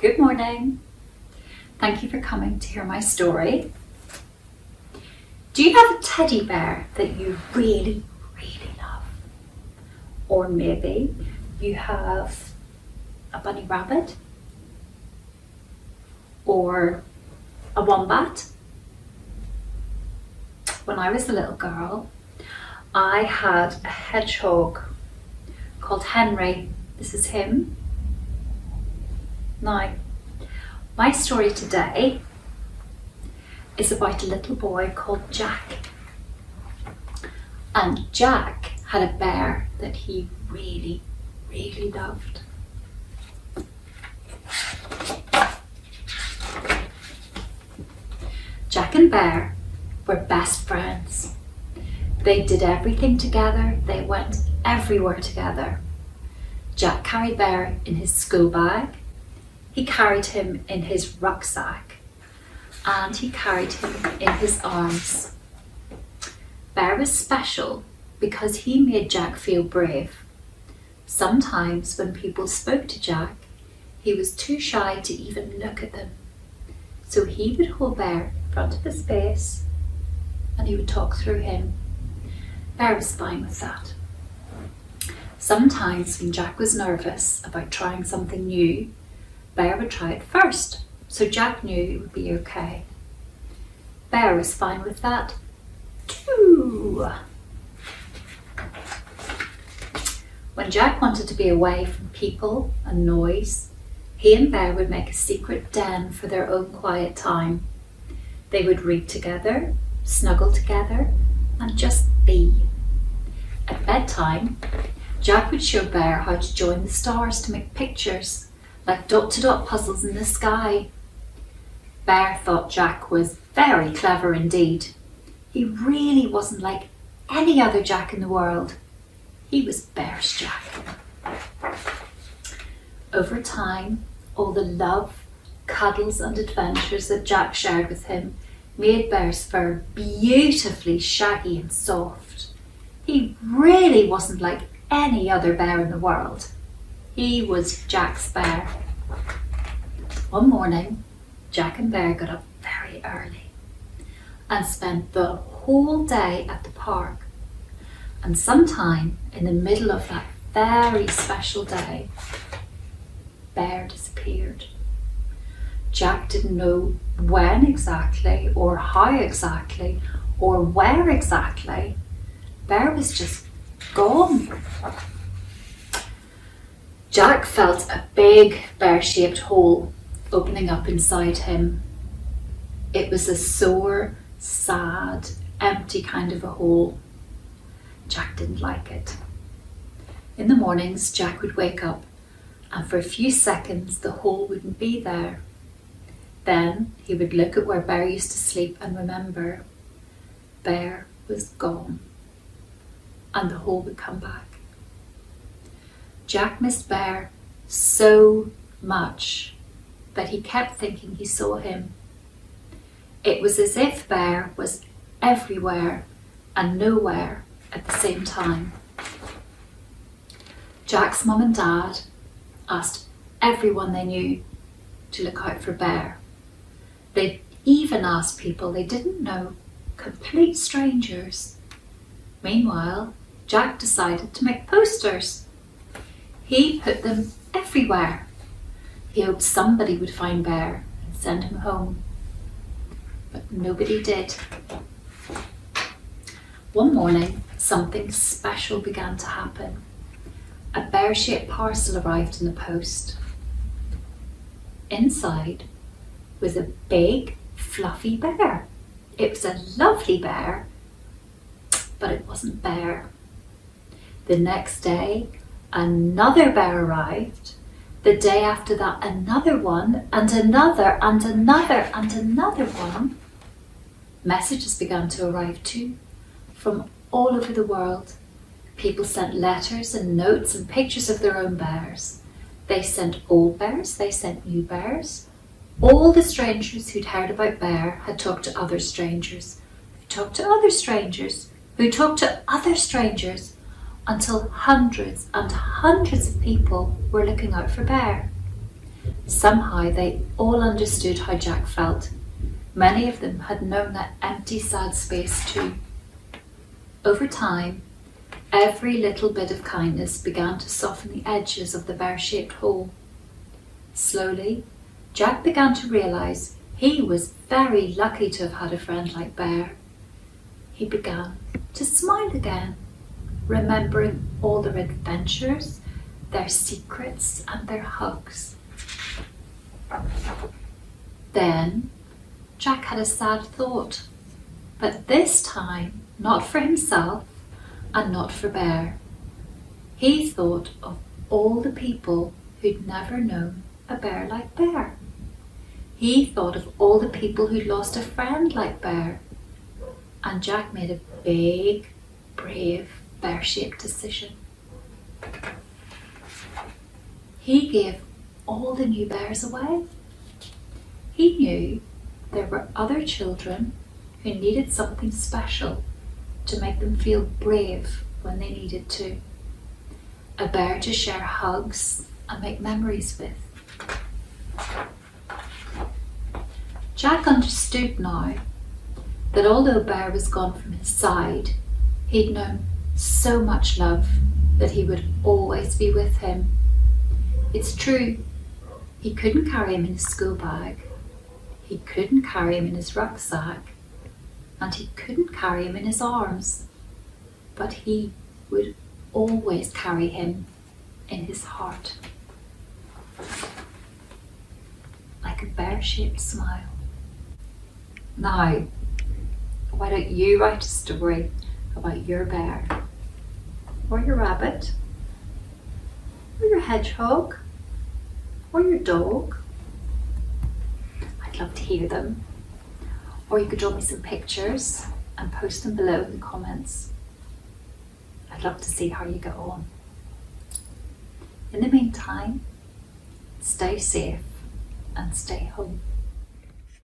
Good morning. Thank you for coming to hear my story. Do you have a teddy bear that you really, really love? Or maybe you have a bunny rabbit? Or a wombat? When I was a little girl, I had a hedgehog called Henry. This is him. Now, my story today is about a little boy called Jack. And Jack had a bear that he really, really loved. Jack and Bear were best friends. They did everything together. They went everywhere together. Jack carried Bear in his school bag. He carried him in his rucksack. And he carried him in his arms. Bear was special because he made Jack feel brave. Sometimes when people spoke to Jack, he was too shy to even look at them. So he would hold Bear in front of his face and he would talk through him. Bear was fine with that. Sometimes when Jack was nervous about trying something new, Bear would try it first, so Jack knew it would be okay. Bear was fine with that too. When Jack wanted to be away from people and noise, he and Bear would make a secret den for their own quiet time. They would read together, snuggle together, and just be. At bedtime, Jack would show Bear how to join the stars to make pictures, like dot-to-dot puzzles in the sky. Bear thought Jack was very clever indeed. He really wasn't like any other Jack in the world. He was Bear's Jack. Over time, all the love, cuddles and adventures that Jack shared with him made Bear's fur beautifully shaggy and soft. He really wasn't like any other bear in the world. He was Jack's bear. One morning, Jack and Bear got up very early and spent the whole day at the park. And sometime in the middle of that very special day, Bear disappeared. Jack didn't know when exactly, or how exactly, or where exactly. Bear was just gone. Jack felt a big bear-shaped hole opening up inside him. It was a sore, sad, empty kind of a hole. Jack didn't like it. In the mornings, Jack would wake up and for a few seconds the hole wouldn't be there. Then he would look at where Bear used to sleep and remember. Bear was gone. And the hole would come back. Jack missed Bear so much that he kept thinking he saw him. It was as if Bear was everywhere and nowhere at the same time. Jack's mum and dad asked everyone they knew to look out for Bear. They even asked people they didn't know, complete strangers. Meanwhile, Jack decided to make posters. He put them everywhere. He hoped somebody would find Bear and send him home. But nobody did. One morning, something special began to happen. A bear-shaped parcel arrived in the post. Inside was a big, fluffy bear. It was a lovely bear, but it wasn't Bear. The next day, another bear arrived. The day after that, another one, and another, and another, and another one. Messages began to arrive too, from all over the world. People sent letters and notes and pictures of their own bears. They sent old bears, they sent new bears. All the strangers who'd heard about Bear had talked to other strangers, who talked to other strangers, who talked to other strangers, until hundreds and hundreds of people were looking out for Bear. Somehow they all understood how Jack felt. Many of them had known that empty, sad space too. Over time, every little bit of kindness began to soften the edges of the bear-shaped hole. Slowly, Jack began to realise he was very lucky to have had a friend like Bear. He began to smile again, remembering all their adventures, their secrets and their hugs. Then Jack had a sad thought, but this time not for himself and not for Bear. He thought of all the people who'd never known a bear like Bear. He thought of all the people who'd lost a friend like Bear. And Jack made a big, brave, bear-shaped decision. He gave all the new bears away. He knew there were other children who needed something special to make them feel brave when they needed to. A bear to share hugs and make memories with. Jack understood now that although Bear was gone from his side, he'd known so much love that he would always be with him. It's true, he couldn't carry him in his school bag, he couldn't carry him in his rucksack, and he couldn't carry him in his arms, but he would always carry him in his heart. Like a bear-shaped smile. Now, why don't you write a story about your bear, or your rabbit, or your hedgehog, or your dog? I'd love to hear them. Or you could draw me some pictures and post them below in the comments. I'd love to see how you get on. In the meantime, stay safe and stay home.